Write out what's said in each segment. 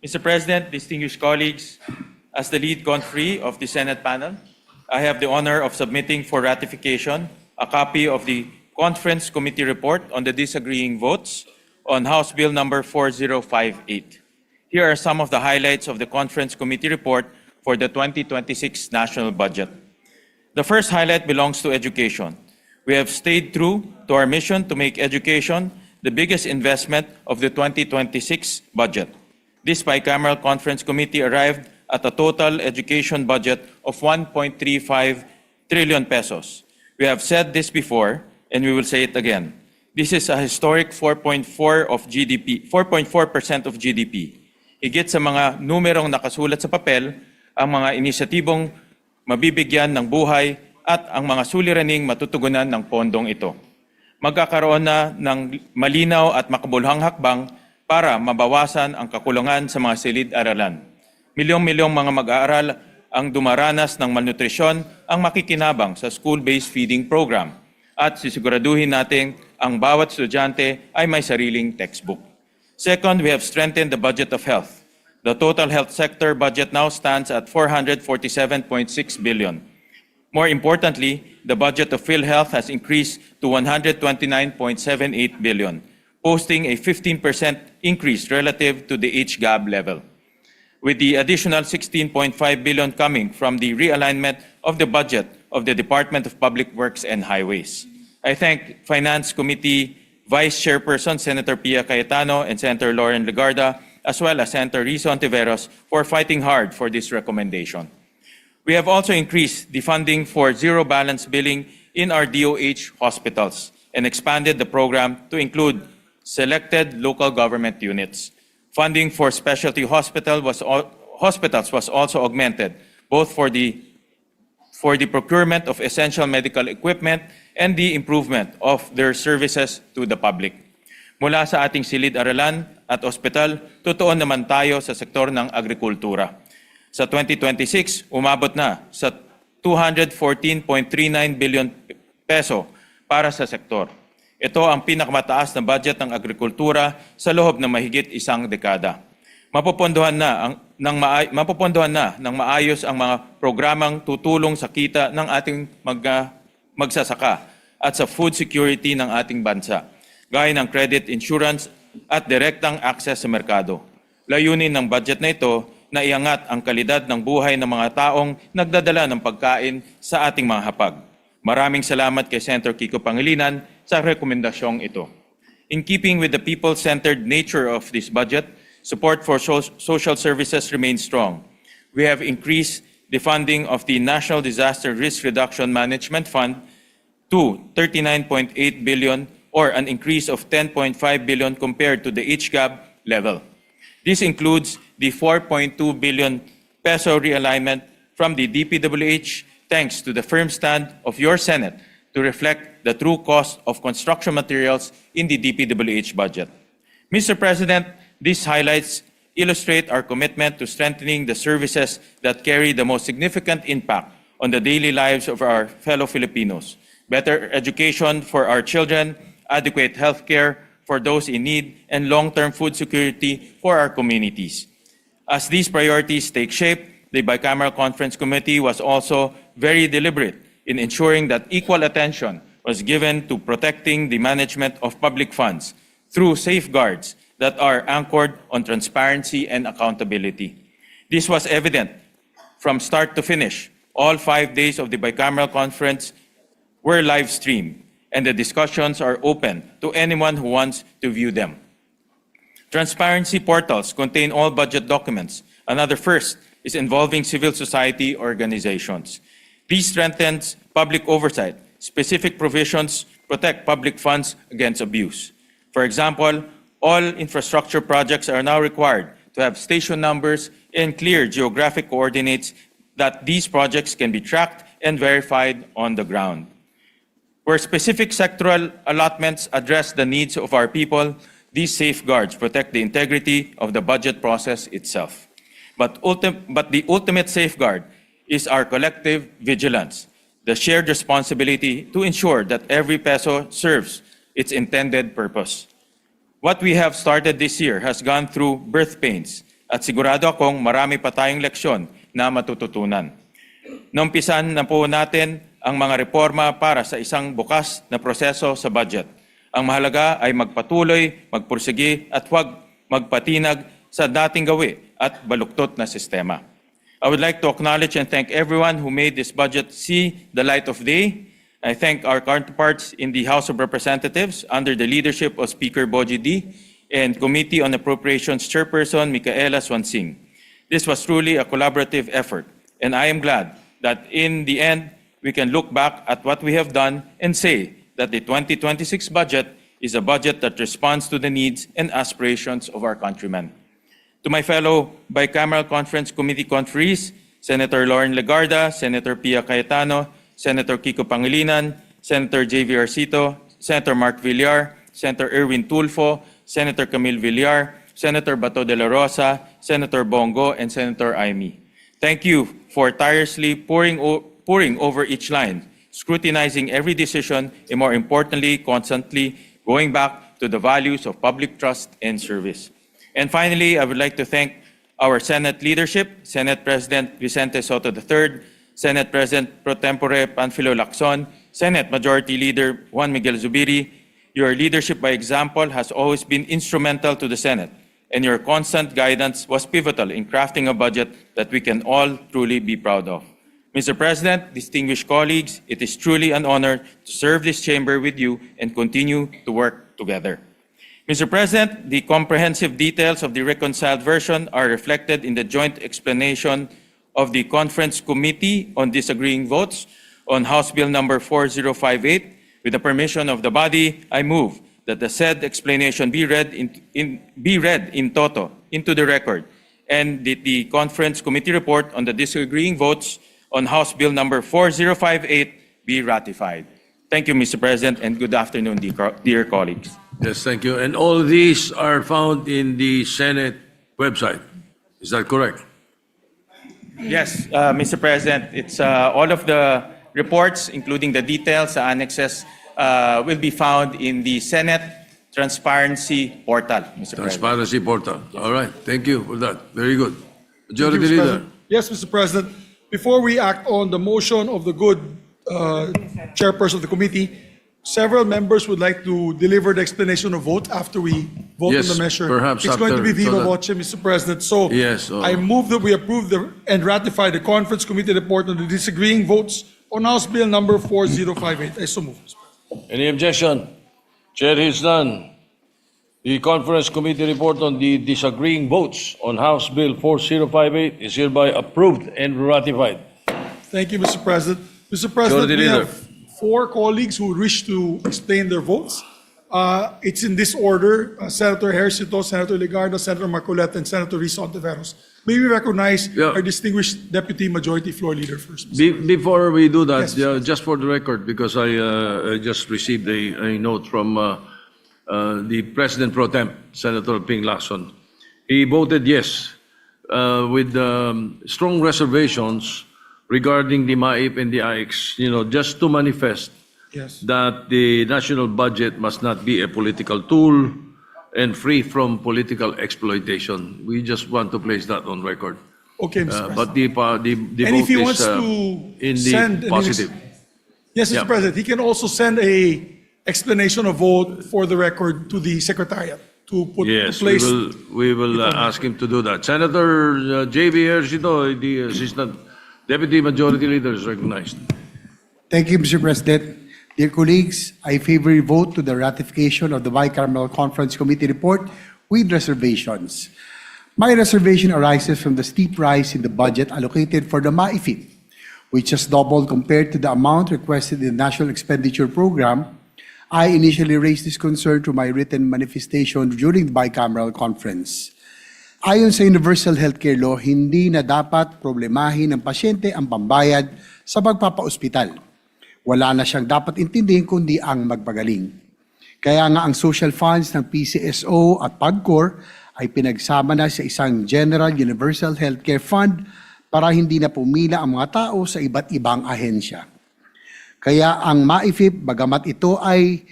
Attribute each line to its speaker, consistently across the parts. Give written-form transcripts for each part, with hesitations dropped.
Speaker 1: Mr. President, distinguished colleagues, as the lead conferee of the Senate panel, I have the honor of submitting for ratification a copy of the Conference Committee report on the disagreeing votes on House Bill number 4058. Here are some of the highlights of the Conference Committee report for the 2026 national budget. The first highlight belongs to education. We have stayed true to our mission to make education the biggest investment of the 2026 budget. This bicameral conference committee arrived at a total education budget of 1.35 trillion pesos. We have said this before, and we will say it again. This is a historic 4.4% of GDP. Higit sa mga numerong nakasulat sa papel, ang mga inisyatibong mabibigyan ng buhay at ang mga suliraning matutugunan ng pondong ito. Magkakaroon na ng malinaw at makabuluhang hakbang para mabawasan ang kakulangan sa mga silid-aralan. Milyong-milyong mga mag-aaral ang dumaranas ng malnutrisyon ang makikinabang sa school-based feeding program at sisiguraduhin natin ang bawat estudyante ay may sariling textbook. Second, we have strengthened the budget of health. The total health sector budget now stands at 447.6 billion. More importantly, the budget of PhilHealth has increased to 129.78 billion, posting a 15% increase relative to the HGAB level, with the additional 16.5 billion coming from the realignment of the budget of the Department of Public Works and Highways. I thank Finance Committee Vice Chairperson Senator Pia Cayetano and Senator Lauren Legarda, as well as Senator Rizzo Ontiveros for fighting hard for this recommendation. We have also increased the funding for zero-balance billing in our DOH hospitals and expanded the program to include selected local government units. Funding for specialty hospitals was also augmented, both for the procurement of essential medical equipment and the improvement of their services to the public. Mula sa ating silid-aralan at ospital, totoo naman tayo sa sektor ng agrikultura. Sa 2026, umabot na sa 214.39 billion peso para sa sektor. Ito ang pinakamataas na budget ng agrikultura sa loob ng mahigit isang dekada. Mapupunduhan na ng maayos ang mga programang tutulong sa kita ng ating magsasaka at sa food security ng ating bansa, gaya ng credit insurance at direktang access sa merkado. Layunin ng budget na ito na iangat ang kalidad ng buhay ng mga taong nagdadala ng pagkain sa ating mga hapag. Maraming salamat kay Senator Kiko Pangilinan sa rekomendasyong ito. In keeping with the people-centered nature of this budget, support for social services remains strong. We have increased the funding of the National Disaster Risk Reduction Management Fund to 39.8 billion or an increase of 10.5 billion compared to the HGAB level. This includes the 4.2 billion peso realignment from the DPWH thanks to the firm stand of your Senate to reflect the true cost of construction materials in the DPWH budget. Mr. President, these highlights illustrate our commitment to strengthening the services that carry the most significant impact on the daily lives of our fellow Filipinos. Better education for our children, adequate health care for those in need, and long-term food security for our communities. As these priorities take shape, the Bicameral Conference Committee was also very deliberate in ensuring that equal attention was given to protecting the management of public funds through safeguards that are anchored on transparency and accountability. This was evident from start to finish. All 5 days of the Bicameral Conference were live-streamed, and the discussions are open to anyone who wants to view them. Transparency portals contain all budget documents. Another first is involving civil society organizations. This strengthens public oversight. Specific provisions protect public funds against abuse. For example, all infrastructure projects are now required to have station numbers and clear geographic coordinates that these projects can be tracked and verified on the ground. Where specific sectoral allotments address the needs of our people, these safeguards protect the integrity of the budget process itself. But the ultimate safeguard is our collective vigilance, the shared responsibility to ensure that every peso serves its intended purpose. What we have started this year has gone through birth pains, at sigurado akong marami pa tayong leksyon na matututunan. Naumpisan na po natin ang mga reforma para sa isang bukas na proseso sa budget. Ang mahalaga ay magpatuloy, magpursige at huwag magpatinag sa dating gawi at baluktot na sistema. I would like to acknowledge and thank everyone who made this budget see the light of day. I thank our counterparts in the House of Representatives under the leadership of Speaker Boji D and Committee on Appropriations Chairperson Micaela Swansing. This was truly a collaborative effort, and I am glad that in the end, we can look back at what we have done and say that the 2026 budget is a budget that responds to the needs and aspirations of our countrymen. To my fellow bicameral conference committee conferees, Senator Lauren Legarda, Senator Pia Cayetano, Senator Kiko Pangilinan, Senator J.V. Arcito, Senator Mark Villar, Senator Erwin Tulfo, Senator Camille Villar, Senator Bato de la Rosa, Senator Bongo, and Senator Aimee. Thank you for tirelessly poring over each line, scrutinizing every decision, and more importantly, constantly going back to the values of public trust and service. And finally, I would like to thank our Senate leadership, Senate President Vicente Soto III, Senate President Pro Tempore Panfilo Lacson, Senate Majority Leader Juan Miguel Zubiri. Your leadership by example has always been instrumental to the Senate, and your constant guidance was pivotal in crafting a budget that we can all truly be proud of. Mr. President, distinguished colleagues, it is truly an honor to serve this chamber with you and continue to work together. Mr. President, the comprehensive details of the reconciled version are reflected in the joint explanation of the Conference Committee on Disagreeing Votes on House Bill number 4058. With the permission of the body, I move that the said explanation be read in toto into the record, and that the Conference Committee report on the disagreeing votes on House Bill number 4058 be ratified. Thank you, Mr. President, and good afternoon, dear colleagues.
Speaker 2: Yes, thank you. And all these are found in the Senate website. Is that correct?
Speaker 1: Yes, Mr. President, it's all of the reports, including the details, the annexes, will be found in the Senate Transparency Portal, Mr. President.
Speaker 2: Transparency portal. All right. Thank you for that. Very good. Majority
Speaker 3: Thank you, Mr.
Speaker 2: Leader.
Speaker 3: President. Yes, Mr. President. Before we act on the motion of the good chairperson of the committee, several members would like to deliver the explanation of vote after we vote
Speaker 2: Yes,
Speaker 3: on the measure.
Speaker 2: perhaps
Speaker 3: It's going to be
Speaker 2: after,
Speaker 3: viva
Speaker 2: so that-
Speaker 3: voce, Mr. President. So
Speaker 2: Yes,
Speaker 3: I move that we approve and ratify the conference committee report on the disagreeing votes on House Bill number 4058. I so move. Mr. President.
Speaker 2: Any objection? Chair hears none. The Conference Committee report on the disagreeing votes on House Bill 4058 is hereby approved and ratified.
Speaker 3: Thank you, Mr. President. Mr. President,
Speaker 2: Majority
Speaker 3: we
Speaker 2: Leader.
Speaker 3: have 4 colleagues who wish to explain their votes. It's in this order: Senator Hercito, Senator Legarda, Senator Marcoleta, and Senator Risa Ontiveros. May we recognize
Speaker 2: Yeah.
Speaker 3: our distinguished Deputy Majority Floor Leader first.
Speaker 2: Before we do that,
Speaker 3: Yes.
Speaker 2: just for the record, because I just received a note from the President Pro Tem, Senator Ping Lacson. He voted yes with strong reservations regarding the MAIP and the AIX, just to manifest
Speaker 3: Yes.
Speaker 2: that the national budget must not be a political tool and free from political exploitation. We just want to place that on record.
Speaker 3: Okay, Mr. President.
Speaker 2: But the
Speaker 3: And if
Speaker 2: vote
Speaker 3: he
Speaker 2: is
Speaker 3: wants to
Speaker 2: in
Speaker 3: send
Speaker 2: the
Speaker 3: an
Speaker 2: positive.
Speaker 3: Yes, Mr.
Speaker 2: Yeah.
Speaker 3: President, he can also send a explanation of vote for the record to the Secretariat to put
Speaker 2: Yes,
Speaker 3: to place.
Speaker 2: we will ask him to do that. Senator J.V. Ercito, the Assistant Deputy Majority Leader, is recognized.
Speaker 4: Thank you, Mr. President. Dear colleagues, I favor a vote to the ratification of the Bicameral Conference Committee report with reservations. My reservation arises from the steep rise in the budget allocated for the MAIFIP, which has doubled compared to the amount requested in the National Expenditure Program. I initially raised this concern through my written manifestation during the bicameral conference. Ayon sa Universal Healthcare Law, hindi na dapat problemahin ng pasyente ang pambayad sa pagpapaospital. Wala na siyang dapat intindihin kundi ang magpagaling. Kaya nga ang social funds ng PCSO at PAGCOR ay pinagsama na sa isang General Universal Healthcare Fund para hindi na pumila ang mga tao sa iba't ibang ahensya. Kaya ang MAIFIP, bagamat ito ay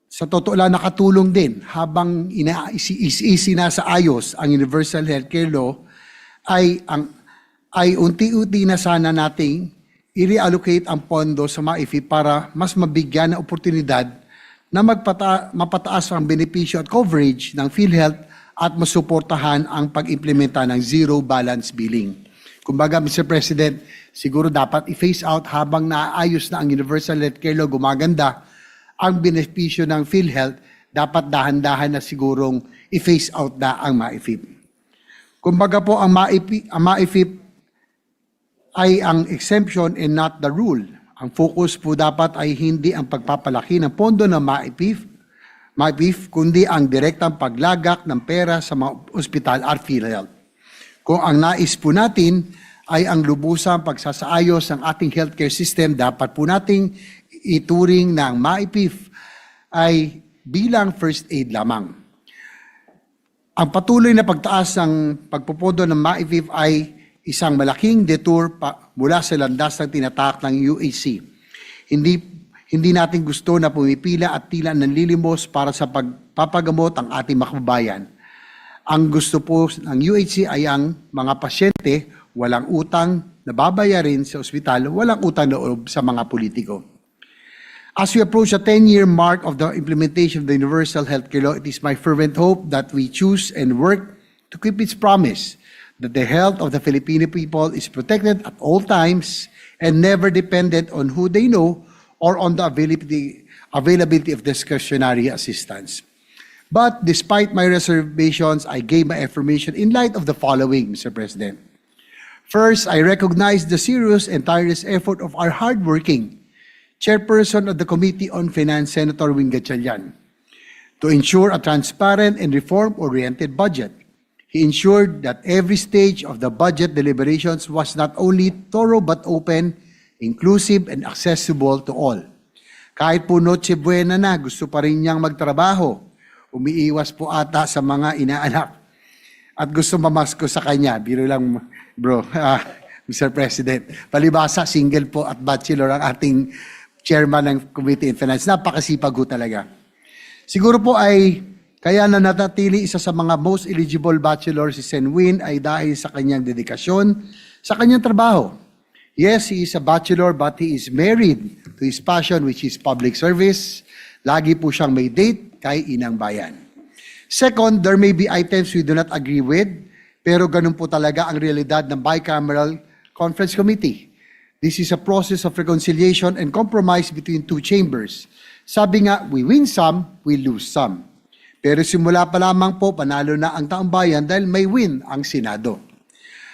Speaker 4: sa totoo lang nakatulong din habang sinasa ayos ang Universal Healthcare Law ay unti-unti na sana nating i-reallocate ang pondo sa MAIFI para mas mabigyan ng oportunidad na mapataas ang benepisyo at coverage ng PhilHealth at masuportahan ang pag-implementa ng zero balance billing. Kumbaga, Mr. President, siguro dapat i-phase out habang naayos na ang Universal Healthcare Law, gumaganda ang benepisyo ng PhilHealth, dapat dahan-dahan na sigurong i-phase out na ang MAIFIP. Kumbaga po, ang MAIFIP ay ang exemption and not the rule. Ang focus po dapat ay hindi ang pagpapalaki ng pondo ng MAIFIP, kundi ang direktang paglagak ng pera sa mga ospital at PhilHealth. Kung ang nais po natin ay ang lubusang pagsasaayos ng ating healthcare system, dapat po nating ituring ng MAIFIP ay bilang first aid lamang. Ang patuloy na pagtaas ng pagpupondo ng MAIFIP ay isang malaking detour mula sa landas ng tinatak ng UAC. Hindi natin gusto na pumipila at tila nanlilimos para sa pagpapagamot ang ating makababayan. Ang gusto po ng UHC ay ang mga pasyente walang utang na babayarin sa ospital, walang utang na loob sa mga politiko. As we approach the 10-year mark of the implementation of the Universal Healthcare Law, it is my fervent hope that we choose and work to keep its promise that the health of the Filipino people is protected at all times and never dependent on who they know or on the availability of discretionary assistance. But despite my reservations, I gave my affirmation in light of the following, Mr. President. First, I recognize the serious and tireless effort of our hardworking Chairperson of the Committee on Finance, Senator Wing Gatchalian, to ensure a transparent and reform-oriented budget. He ensured that every stage of the budget deliberations was not only thorough but open, inclusive, and accessible to all. Kahit po Noche Buena na, gusto pa rin niyang magtrabaho. Umiiwas po ata sa mga inaanak. At gusto mamasko sa kanya. Biro lang, bro, Mr. President. Palibasa, single po at bachelor ang ating chairman ng Committee on Finance. Napakasipag ho talaga. Siguro po ay kaya na natatili isa sa mga most eligible bachelor si Sen Win ay dahil sa kanyang dedikasyon sa kanyang trabaho. Yes, he is a bachelor but he is married to his passion which is public service. Lagi po siyang may date kay Inang Bayan. Second, there may be items we do not agree with, pero ganun po talaga ang realidad ng Bicameral Conference Committee. This is a process of reconciliation and compromise between two chambers. Sabi nga, we win some, we lose some. Pero simula pa lamang po, panalo na ang taong bayan dahil may win ang Senado.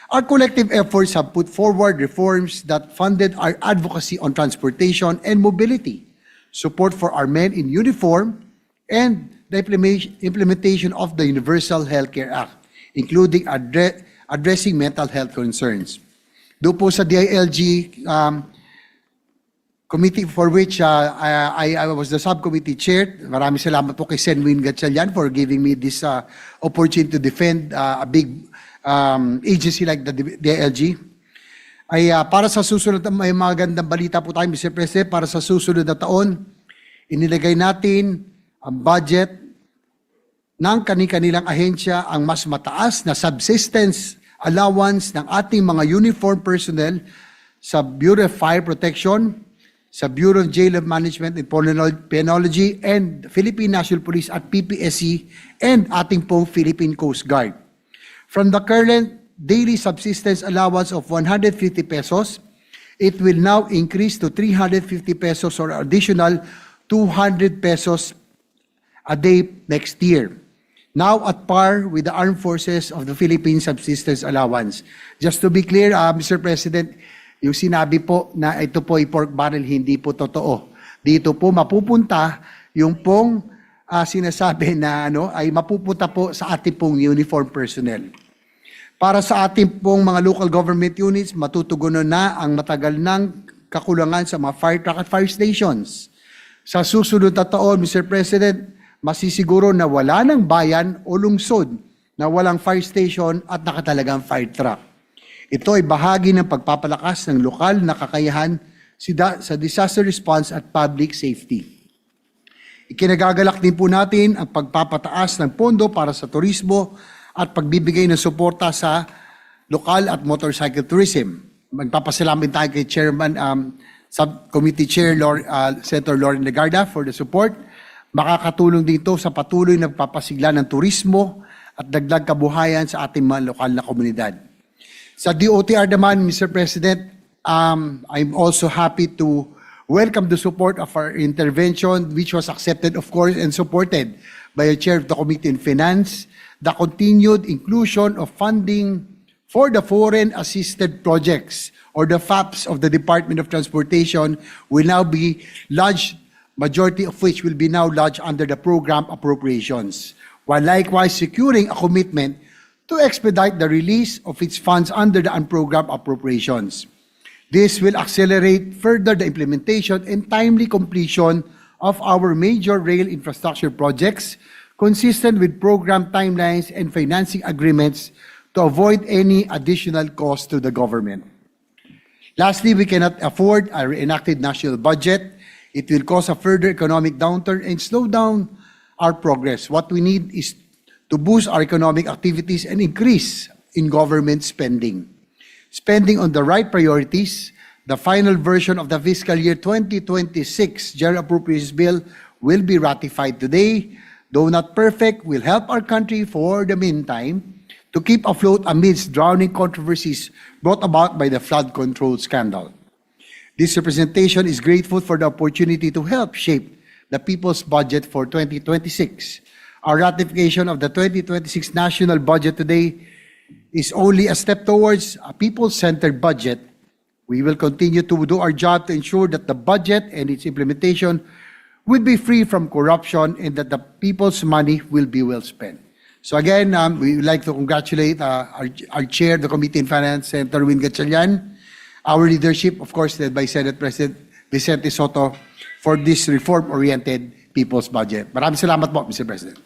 Speaker 4: Our collective efforts have put forward reforms that funded our advocacy on transportation and mobility, support for our men in uniform, and the implementation of the Universal Healthcare Act, including addressing mental health concerns. Doon po sa DILG committee for which I was the subcommittee chair. Maraming salamat po kay Sen Win Gatchalian for giving me this opportunity to defend a big agency like the DILG. Ay para sa susunod, may magandang balita po tayo, Mr. President, para sa susunod na taon, inilagay natin ang budget ng kanilang ahensya ang mas mataas na subsistence allowance ng ating mga uniform personnel sa Bureau of Fire Protection, sa Bureau of Jail Management and Penology, and Philippine National Police at PPSC, and ating pong Philippine Coast Guard. From the current daily subsistence allowance of 150 pesos, it will now increase to 350 pesos or additional 200 pesos a day next year. Now at par with the Armed Forces of the Philippines Subsistence Allowance. Just to be clear, Mr. President, yung sinabi po na ito po ay pork barrel, hindi po totoo. Dito po mapupunta yung pong sinasabi na ay mapupunta po sa ating pong uniform personnel. Para sa ating pong mga local government units, matutugunan na ang matagal ng kakulangan sa mga fire truck at fire stations. Sa susunod na taon, Mr. President, masisiguro na wala ng bayan o lungsod na walang fire station at nakatalagang fire truck. Ito ay bahagi ng pagpapalakas ng lokal na kakayahan sa disaster response at public safety. Ikinagagalak din po natin ang pagpapataas ng pondo para sa turismo at pagbibigay ng suporta sa lokal at motorcycle tourism. Magpapasalamat tayo kay Chairman, Subcommittee Chair Senator Loren Legarda for the support. Makakatulong dito sa patuloy na pagpapasigla ng turismo at dagdag kabuhayan sa ating mga lokal na komunidad. Sa DOTR naman, Mr. President, I'm also happy to welcome the support of our intervention, which was accepted, of course, and supported by the Chair of the Committee on Finance, the continued inclusion of funding for the foreign assisted projects or the FAPs of the Department of Transportation will now be lodged, majority of which will be now lodged under the program appropriations, while likewise securing a commitment to expedite the release of its funds under the unprogrammed appropriations. This will accelerate further the implementation and timely completion of our major rail infrastructure projects, consistent with program timelines and financing agreements to avoid any additional cost to the government. Lastly, we cannot afford a reenacted national budget. It will cause a further economic downturn and slow down our progress. What we need is to boost our economic activities and increase in government spending. Spending on the right priorities, the final version of the fiscal year 2026 General Appropriations Bill will be ratified today. Though not perfect, will help our country for the meantime to keep afloat amidst drowning controversies brought about by the flood control scandal. This representation is grateful for the opportunity to help shape the people's budget for 2026. Our ratification of the 2026 national budget today is only a step towards a people-centered budget. We will continue to do our job to ensure that the budget and its implementation will be free from corruption and that the people's money will be well spent. So again, we would like to congratulate our chair, the Committee on Finance, Senator Win Gatchalian, our leadership, of course, led by Senate President Vicente Soto, for this reform-oriented people's budget. Maraming salamat po, Mr. President.